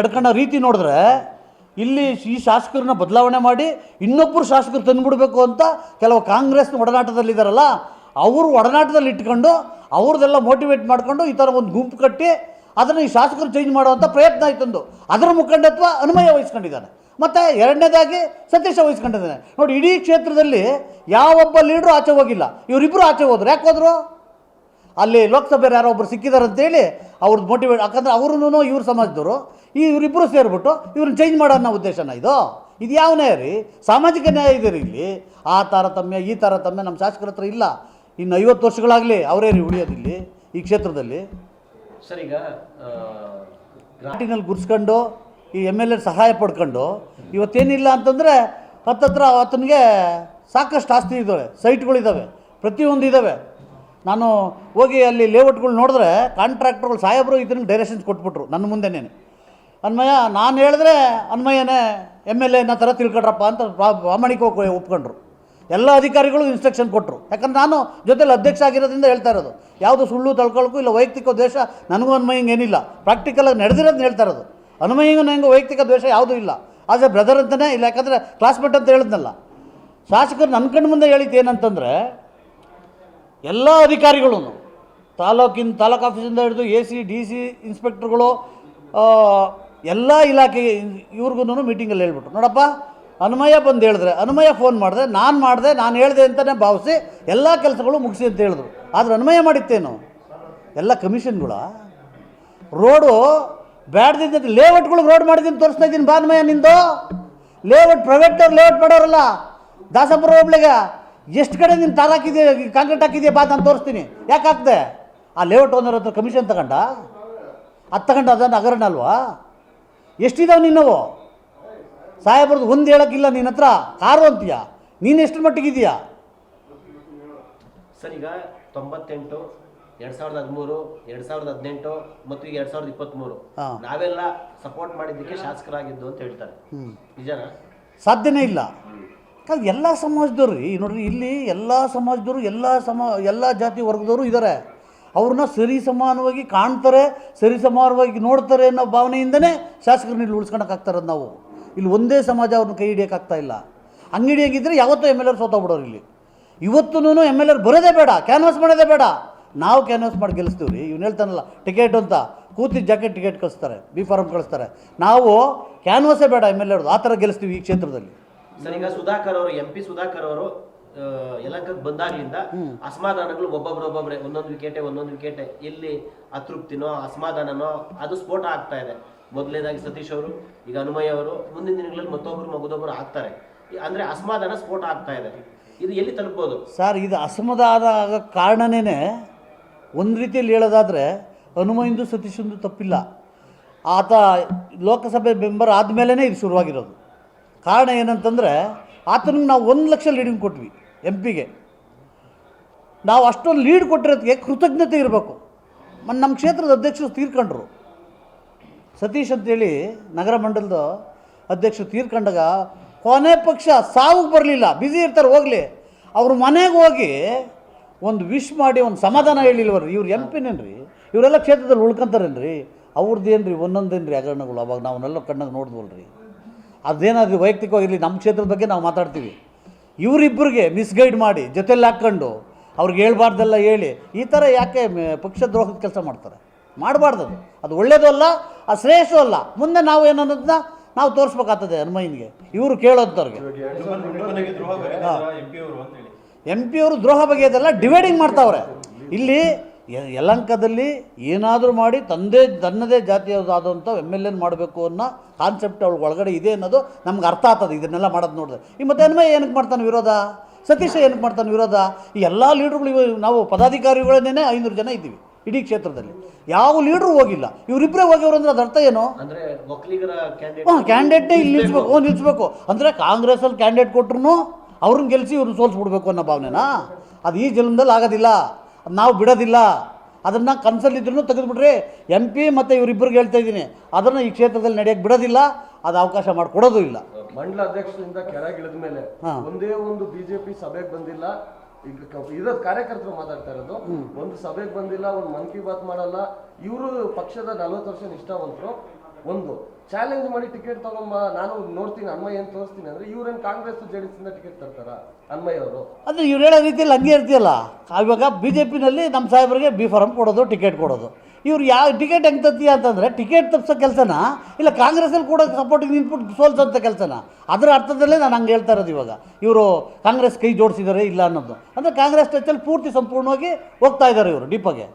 ನಡ್ಕೊಂಡ ರೀತಿ ನೋಡಿದ್ರೆ ಇಲ್ಲಿ ಈ ಶಾಸಕರನ್ನ ಬದಲಾವಣೆ ಮಾಡಿ ಇನ್ನೊಬ್ಬರು ಶಾಸಕರು ತಂದುಬಿಡಬೇಕು ಅಂತ ಕೆಲವು ಕಾಂಗ್ರೆಸ್ನ ಒಡನಾಟದಲ್ಲಿದ್ದಾರಲ್ಲ, ಅವರು ಒಡನಾಟದಲ್ಲಿ ಇಟ್ಕೊಂಡು ಅವ್ರದ್ದೆಲ್ಲ ಮೋಟಿವೇಟ್ ಮಾಡ್ಕೊಂಡು ಈ ಥರ ಒಂದು ಗುಂಪು ಕಟ್ಟಿ ಅದನ್ನು ಈ ಶಾಸಕರು ಚೇಂಜ್ ಮಾಡುವಂಥ ಪ್ರಯತ್ನ ಆಯ್ತಂದು ಅದರ ಮುಖಂಡತ್ವ ಅನುಮಯ ವಹಿಸ್ಕೊಂಡಿದ್ದಾನೆ. ಮತ್ತು ಎರಡನೇದಾಗಿ ಸತೀಶ ವಹಿಸ್ಕೊಂಡಿದ್ದಾನೆ. ನೋಡಿ, ಇಡೀ ಕ್ಷೇತ್ರದಲ್ಲಿ ಯಾವೊಬ್ಬ ಲೀಡ್ರು ಆಚೆ ಹೋಗಿಲ್ಲ, ಇವರಿಬ್ಬರು ಆಚೆ ಹೋದ್ರು. ಯಾಕೆ ಹೋದರು? ಅಲ್ಲಿ ಲೋಕಸಭೆಯಲ್ಲಿ ಯಾರೋ ಒಬ್ಬರು ಸಿಕ್ಕಿದಾರಂತೇಳಿ ಅವ್ರದ್ದು ಮೋಟಿವೇಟ್, ಯಾಕಂದರೆ ಅವ್ರೂ ಇವ್ರ ಸಮಾಜದವರು, ಇವರಿಬ್ಬರು ಸೇರಿಬಿಟ್ಟು ಇವ್ರನ್ನ ಚೇಂಜ್ ಮಾಡೋ ಅನ್ನೋ ಉದ್ದೇಶನ ಇದು ಯಾವ ನ್ಯಾಯ ರೀ? ಸಾಮಾಜಿಕ ನ್ಯಾಯ ಇದೆ ರೀ ಇಲ್ಲಿ. ಆ ತಾರತಮ್ಯ ಈ ತಾರತಮ್ಯ ನಮ್ಮ ಶಾಸಕರ ಹತ್ರ ಇಲ್ಲ. ಇನ್ನು 50 ವರ್ಷಗಳಾಗಲಿ ಅವರೇ ರೀ ಉಳಿಯೋದಿಲ್ಲಿ ಈ ಕ್ಷೇತ್ರದಲ್ಲಿ. ಸರ್, ಈಗ ಘಾಟಿನಲ್ಲಿ ಗುರ್ಸ್ಕೊಂಡು ಈ MLA ಸಹಾಯ ಪಡ್ಕೊಂಡು ಇವತ್ತೇನಿಲ್ಲ ಅಂತಂದರೆ ಹತ್ತತ್ರ ಆತನಿಗೆ ಸಾಕಷ್ಟು ಆಸ್ತಿ ಇದ್ದಾವೆ, ಸೈಟ್ಗಳಿದ್ದಾವೆ, ಪ್ರತಿಯೊಂದು ಇದ್ದಾವೆ. ನಾನು ಹೋಗಿ ಅಲ್ಲಿ ಲೇಔಟ್ಗಳು ನೋಡಿದ್ರೆ ಕಾಂಟ್ರಾಕ್ಟರ್ಗಳು ಸಾಹೇಬರು ಇದನ್ನು ಡೈರೆಕ್ಷನ್ಸ್ ಕೊಟ್ಬಿಟ್ರು ನನ್ನ ಮುಂದೆನೇ. ಅನ್ವಯ ನಾನು ಹೇಳಿದ್ರೆ ಅನ್ವಯನೇ MLA ಥರ ತಿಳ್ಕೊಡ್ರಪ್ಪ ಅಂತ ಪ್ರಾಮಾಣಿಕವಾಗಿ ಒಪ್ಕೊಂಡ್ರು. ಎಲ್ಲ ಅಧಿಕಾರಿಗಳು ಇನ್ಸ್ಟ್ರಕ್ಷನ್ ಕೊಟ್ಟರು. ಯಾಕಂದ್ರೆ ನಾನು ಜೊತೆಲಿ ಅಧ್ಯಕ್ಷ ಆಗಿರೋದ್ರಿಂದ ಹೇಳ್ತಾ ಇರೋದು. ಯಾವುದು ಸುಳ್ಳು ತಳ್ಕೊಳಕ್ಕೂ ಇಲ್ಲ ವೈಯಕ್ತಿಕ ದ್ವೇಷ ನನಗೂ ಅನ್ವಯಂಗೆ ಏನಿಲ್ಲ. ಪ್ರಾಕ್ಟಿಕಲಾಗಿ ನಡೆದಿರೋದನ್ನ ಹೇಳ್ತಾ ಇರೋದು. ಅನ್ವಯಂಗೂ ನನಗೆ ವೈಯಕ್ತಿಕ ದ್ವೇಷ ಯಾವುದೂ ಇಲ್ಲ. ಆಸ್ ಎ ಬ್ರದರ್ ಅಂತಲೇ ಇಲ್ಲ. ಯಾಕಂದರೆ ಕ್ಲಾಸ್ಮೇಟ್ ಅಂತ ಹೇಳಿದ್ನಲ್ಲ. ಶಾಸಕರು ನನ್ನ ಕಣ್ಣು ಮುಂದೆ ಹೇಳಿದ್ದು ಏನಂತಂದರೆ, ಎಲ್ಲ ಅಧಿಕಾರಿಗಳು ತಾಲೂಕು ಆಫೀಸಿಂದ ಹಿಡಿದು AC DC ಇನ್ಸ್ಪೆಕ್ಟರ್ಗಳು ಎಲ್ಲ ಇಲಾಖೆ ಇವ್ರಿಗೂ ಮೀಟಿಂಗಲ್ಲಿ ಹೇಳ್ಬಿಟ್ರು, ನೋಡಪ್ಪ ಅನ್ವಯ ಬಂದು ಹೇಳಿದ್ರೆ, ಅನ್ವಯ ಫೋನ್ ಮಾಡಿದೆ, ನಾನು ಹೇಳಿದೆ ಅಂತಲೇ ಭಾವಿಸಿ ಎಲ್ಲ ಕೆಲಸಗಳು ಮುಗಿಸಿ ಅಂತ ಹೇಳಿದ್ರು. ಆದರೆ ಅನ್ವಯ ಮಾಡಿತ್ತೇನು? ಎಲ್ಲ ಕಮಿಷನ್ಗಳ ರೋಡು ಬ್ಯಾಡ್ದಿದ್ದ ಲೇಔಟ್ಗಳಿಗೆ ರೋಡ್ ಮಾಡಿದ್ದೀನಿ ತೋರಿಸ್ತಾ ಇದ್ದೀನಿ. ಬಾ ಅನ್ವಯ ನಿಂದು ಲೇಔಟ್ ಪ್ರೈವೇಟ್ನವ್ರು ಲೇಔಟ್ ಮಾಡೋರಲ್ಲ. ದಾಸಪುರ ಹೋಬ್ಳಿಗೆ ಎಷ್ಟು ಕಡೆ ನೀನು ತಾರ್ ಹಾಕಿದೆಯಾ, ಕಾಂಕ್ರೀಟ್ ಹಾಕಿದೆಯಾ ಬಾ ನಾನು ತೋರಿಸ್ತೀನಿ. ಯಾಕೆ ಹಾಕ್ದೆ? ಆ ಲೇಔಟ್ ಓನರ್ ಹತ್ರ ಕಮಿಷನ್ ತಗೊಂಡ ಅದನ್ನು ಹಗರಣ ಅಲ್ವಾ? ಎಷ್ಟಿದಾವೆ ನಿನ್ನವು? ಸಾಹೇಬ್ರದ್ದು ಒಂದು ಹೇಳೋಕ್ಕಿಲ್ಲ ನಿನ್ನ ಹತ್ರ. ಕಾರು ಅಂತೀಯ ನೀನು ಎಷ್ಟು ಮಟ್ಟಿಗಿದೆಯಾ? ಸರ್, ಈಗ 98, 2013, 2018 ಮತ್ತು ಈಗ 2023 ನಾವೆಲ್ಲ ಸಪೋರ್ಟ್ ಮಾಡಿದ್ದಕ್ಕೆ ಶಾಸಕರಾಗಿದ್ದು ಅಂತ ಹೇಳ್ತಾರೆ. ನಿಜನಾ? ಸಾಧ್ಯನೇ ಇಲ್ಲ. ಎಲ್ಲ ಸಮಾಜದವ್ರು ರೀ ನೋಡ್ರಿ, ಇಲ್ಲಿ ಎಲ್ಲ ಸಮಾಜದವರು ಎಲ್ಲ ಜಾತಿ ವರ್ಗದವರು ಇದ್ದಾರೆ. ಅವ್ರನ್ನ ಸರಿ ಸಮಾನವಾಗಿ ಕಾಣ್ತಾರೆ, ಸರಿ ಸಮಾನವಾಗಿ ನೋಡ್ತಾರೆ ಅನ್ನೋ ಭಾವನೆಯಿಂದನೇ ಶಾಸಕರನ್ನ ಇಲ್ಲಿ ಉಳಿಸ್ಕೊಳಕ್ಕಾಗ್ತಾರದು. ನಾವು ಇಲ್ಲಿ ಒಂದೇ ಸಮಾಜ ಅವ್ರನ್ನ ಕೈ ಹಿಡಿಯೋಕ್ಕಾಗ್ತಾ ಇಲ್ಲ. ಹಂಗೆ ಹಿಡಿಯೋಂಗಿದ್ರೆ ಯಾವತ್ತೂ MLA ಸೋತೋಗ್ಬಿಡೋರು. ಇಲ್ಲಿ ಇವತ್ತೂ MLA ಬರೋದೇ ಬೇಡ, ಕ್ಯಾನ್ವಾಸ್ ಮಾಡೋದೇ ಬೇಡ. ನಾವು ಕ್ಯಾನ್ವಾಸ್ ಮಾಡಿ ಗೆಲ್ಲಿಸ್ತೀವಿ ರೀ. ಇವ್ನು ಹೇಳ್ತಾನಲ್ಲ ಟಿಕೆಟ್ ಅಂತ, ಕೂತಿದ್ದ ಜಾಕೆಟ್ ಟಿಕೆಟ್ ಕಳಿಸ್ತಾರೆ, B.Farm ಕಳಿಸ್ತಾರೆ. ನಾವು ಕ್ಯಾನ್ವಾಸೇ ಬೇಡ MLA ಆ ಥರ ಗೆಲ್ಲಿಸ್ತೀವಿ ಈ ಕ್ಷೇತ್ರದಲ್ಲಿ. ಸರ್, ಈಗ ಸುಧಾಕರ್ ಅವರು MP ಸುಧಾಕರ್ ಅವರು ಯಲಹಂಕಕ್ಕೆ ಬಂದಾಗ್ಲಿಂದ ಅಸಮಾಧಾನಗಳು ಒಬ್ಬೊಬ್ಬರೇ ಒಂದೊಂದು ವಿಕೆಟೆ ಎಲ್ಲಿ ಅತೃಪ್ತಿನೋ ಅಸಮಾಧಾನನೋ ಅದು ಸ್ಫೋಟ ಆಗ್ತಾ ಇದೆ. ಮೊದಲನೇದಾಗಿ ಸತೀಶ್ ಅವರು, ಈಗ ಅನುಮಯ ಅವರು, ಮುಂದಿನ ದಿನಗಳಲ್ಲಿ ಮತ್ತೊಬ್ಬರು ಆಗ್ತಾರೆ. ಅಂದ್ರೆ ಅಸಮಾಧಾನ ಸ್ಫೋಟ ಆಗ್ತಾ ಇದೆ. ಇದು ಎಲ್ಲಿ ತಲುಪಬಹುದು ಸರ್? ಇದು ಅಸಮಾಧಾನ ಆಗೋ ಕಾರಣನೇ ಒಂದು ರೀತಿಯಲ್ಲಿ ಹೇಳೋದಾದರೆ ಹನುಮಂದು ಸತೀಶಂದು ತಪ್ಪಿಲ್ಲ. ಆತ ಲೋಕಸಭೆ ಮೆಂಬರ್ ಆದಮೇಲೆ ಇದು ಶುರುವಾಗಿರೋದು. ಕಾರಣ ಏನಂತಂದರೆ ಆತನಿಗೆ ನಾವು 1 ಲಕ್ಷ ಲೀಡಿಂಗ್ ಕೊಟ್ವಿ. MP ನಾವು ಅಷ್ಟೊಂದು ಲೀಡ್ ಕೊಟ್ಟಿರೋದಕ್ಕೆ ಕೃತಜ್ಞತೆ ಇರಬೇಕು. ನಮ್ಮ ಕ್ಷೇತ್ರದ ಅಧ್ಯಕ್ಷರು ತೀರ್ಕೊಂಡ್ರು. ಸತೀಶ್ ಅಂತೇಳಿ ನಗರ ಮಂಡಲದ ಅಧ್ಯಕ್ಷರು ತೀರ್ಕೊಂಡಾಗ ಕೊನೆ ಪಕ್ಷ ಸಾವುಗೆ ಬರಲಿಲ್ಲ. ಬ್ಯುಸಿ ಇರ್ತಾರೆ, ಹೋಗಲಿ. ಅವ್ರ ಮನೆಗೆ ಹೋಗಿ ಒಂದು ವಿಶ್ ಮಾಡಿ ಒಂದು ಸಮಾಧಾನ ಹೇಳಿಲ್ವರಿ. ಇವ್ರು MP-ನೇನ್ರಿ, ಇವರೆಲ್ಲ ಕ್ಷೇತ್ರದಲ್ಲಿ ಉಳ್ಕೊಂತಾರೇನ್ರಿ? ಅವ್ರದ್ದೇನು ರೀ ಒಂದೊಂದೇನು ರೀ ಹಗರಣಗಳು. ಅವಾಗ ನಾವನ್ನೆಲ್ಲ ಕಣ್ಣಾಗ ನೋಡಿದ್ವಲ್ರಿ. ಅದೇನಾದ್ರೂ ವೈಯಕ್ತಿಕವಾಗಿರಲಿ, ನಮ್ಮ ಕ್ಷೇತ್ರದ ಬಗ್ಗೆ ನಾವು ಮಾತಾಡ್ತೀವಿ. ಇವರಿಬ್ಬರಿಗೆ ಮಿಸ್ಗೈಡ್ ಮಾಡಿ ಜೊತೆಲಿ ಹಾಕ್ಕೊಂಡು ಅವ್ರಿಗೆ ಹೇಳ್ಬಾರ್ದೆಲ್ಲ ಹೇಳಿ ಈ ಥರ ಯಾಕೆ ಪಕ್ಷದ್ರೋಹದ ಕೆಲಸ ಮಾಡ್ತಾರೆ? ಮಾಡಬಾರ್ದು. ಅದು ಒಳ್ಳೆಯದು ಅಲ್ಲ, ಅದು ಶ್ರೇಯಸ್ಸು ಅಲ್ಲ. ಮುಂದೆ ನಾವು ಏನನ್ನೋದನ್ನ ನಾವು ತೋರಿಸ್ಬೇಕಾಗ್ತದೆ ಅನ್ಮಯ್ಯನಿಗೆ. ಇವರು ಕೇಳೋಂಥವ್ರಿಗೆ MP ಅವರು ದ್ರೋಹ ಬಗೆಯೋದೆಲ್ಲ ಡಿವೈಡಿಂಗ್ ಮಾಡ್ತಾವ್ರೆ. ಇಲ್ಲಿ ಯಲಹಂಕದಲ್ಲಿ ಏನಾದರೂ ಮಾಡಿ ತನ್ನದೇ ಜಾತಿಯಾದಂಥ MLA ಮಾಡಬೇಕು ಅನ್ನೋ ಕಾನ್ಸೆಪ್ಟ್ ಅವಳು ಒಳಗಡೆ ಇದೆ ಅನ್ನೋದು ನಮ್ಗೆ ಅರ್ಥ ಆಗ್ತದೆ. ಇದನ್ನೆಲ್ಲ ಮಾಡೋದು ನೋಡಿದ್ರೆ ಈ ಮತ್ತೆ ಅನ್ವಯ ಏನಕ್ಕೆ ಮಾಡ್ತಾನೆ ವಿರೋಧ? ಸತೀಶ ಏನಕ್ಕೆ ಮಾಡ್ತಾನೆ ವಿರೋಧ? ಈ ಎಲ್ಲ ಲೀಡ್ರುಗಳು ನಾವು ಪದಾಧಿಕಾರಿಗಳನ್ನೇ 500 ಜನ ಇದ್ದೀವಿ ಇಡೀ ಕ್ಷೇತ್ರದಲ್ಲಿ. ಯಾವ ಲೀಡ್ರು ಹೋಗಿಲ್ಲ. ಇವರಿಬ್ಬರೇ ಹೋಗಿವ್ರು ಅಂದ್ರೆ ಅದ್ರ ಅರ್ಥ ಏನು? ಕ್ಯಾಂಡಿಡೇಟ್ನೇ ಇಲ್ಲಿ ನಿಲ್ಲಿಸ್ಬೇಕು ಅಂದರೆ ಕಾಂಗ್ರೆಸ್ಸಲ್ಲಿ ಕ್ಯಾಂಡಿಡೇಟ್ ಕೊಟ್ರು ಅವ್ರನ್ನ ಗೆಲ್ಲಿಸಿ ಇವ್ರನ್ನ ಸೋಲ್ಸ್ಬಿಡ್ಬೇಕು ಅನ್ನೋ ಭಾವನೆನಾ? ಅದು ಈ ಜನ್ಮದಲ್ಲಿ ಆಗೋದಿಲ್ಲ. ನಾವು ಬಿಡೋದಿಲ್ಲ. ಅದನ್ನು ಕನಸಲ್ಲಿದ್ರೂ ತೆಗೆದುಬಿಟ್ರಿ. MP ಮತ್ತು ಇವರಿಬ್ಬರಿಗೆ ಹೇಳ್ತಾ ಇದ್ದೀನಿ, ಅದನ್ನು ಈ ಕ್ಷೇತ್ರದಲ್ಲಿ ನಡೆಯೋಕ್ಕೆ ಬಿಡೋದಿಲ್ಲ. ಅದು ಅವಕಾಶ ಮಾಡಿಕೊಡೋದು ಇಲ್ಲ. ಮಂಡಲ ಅಧ್ಯಕ್ಷರಿಂದ ಕೆಳಗಿಳಿದ ಮೇಲೆ ಒಂದೇ ಒಂದು BJP ಸಭೆಗೆ ಬಂದಿಲ್ಲ. ಈಗ ಕಾರ್ಯಕರ್ತರು ಮಾತಾಡ್ತಾ ಇರೋದು, ಒಂದು ಸಭೆಗೆ ಬಂದಿಲ್ಲ, ಒಂದು ಮನ್ ಕಿ ಬಾತ್ ಮಾಡಲ್ಲ. ಇವರು ಪಕ್ಷದ 40 ವರ್ಷ ನಿಷ್ಠಾವಂತರು. ಒಂದು ಚಾಲೆಂಜ್ ಮಾಡಿ ಟಿಕೆಟ್ ತಗೊಂಬ, ನಾನು ನೋಡ್ತೀನಿ ಅನ್ಮಯ್ ಏನ್ ತೋರಿಸ್ತೀನಿ ಅಂದ್ರೆ ಇವ್ರೇನ್ ಕಾಂಗ್ರೆಸ್ ಜೆಡಿಎಸ್ ಇಂದ ಟಿಕೆಟ್ ತರ್ತಾರ ಅನ್ಮಯ್ ಅವರು? ಅಂದರೆ ಇವ್ರು ಹೇಳೋ ರೀತಿಯಲ್ಲಿ ಹಂಗೆ ಇರ್ತೀಯಲ್ಲ. ಇವಾಗ ಬಿ ಜೆ ಪಿನಲ್ಲಿ ನಮ್ಮ ಸಾಹೇಬರಿಗೆ ಬಿ ಫಾರಮ್ ಕೊಡೋದು, ಟಿಕೆಟ್ ಕೊಡೋದು. ಇವ್ರು ಯಾವ ಟಿಕೆಟ್ ಹೆಂಗೆ ತತ್ತೀಯ ಅಂತಂದರೆ ಟಿಕೆಟ್ ತಪ್ಪಿಸೋ ಕೆಲಸನ ಇಲ್ಲ ಕಾಂಗ್ರೆಸ್ಸಲ್ಲಿ ಕೂಡ ಸಪೋರ್ಟಿಗೆ ನಿಂತ್ಬಿಟ್ಟು ಸೋಲ್ಸೋಂಥ ಕೆಲಸನ. ಅದರ ಅರ್ಥದಲ್ಲೇ ನಾನು ಹಂಗೆ ಹೇಳ್ತಾ ಇರೋದು. ಇವಾಗ ಇವರು ಕಾಂಗ್ರೆಸ್ ಕೈ ಜೋಡಿಸಿದ್ದಾರೆ ಇಲ್ಲ ಅನ್ನೋದು ಅಂದರೆ ಕಾಂಗ್ರೆಸ್ ಟಚಲ್ಲಿ ಪೂರ್ತಿ ಸಂಪೂರ್ಣವಾಗಿ ಹೋಗ್ತಾ ಇದ್ದಾರೆ ಇವರು ಡೀಪಾಗೆ.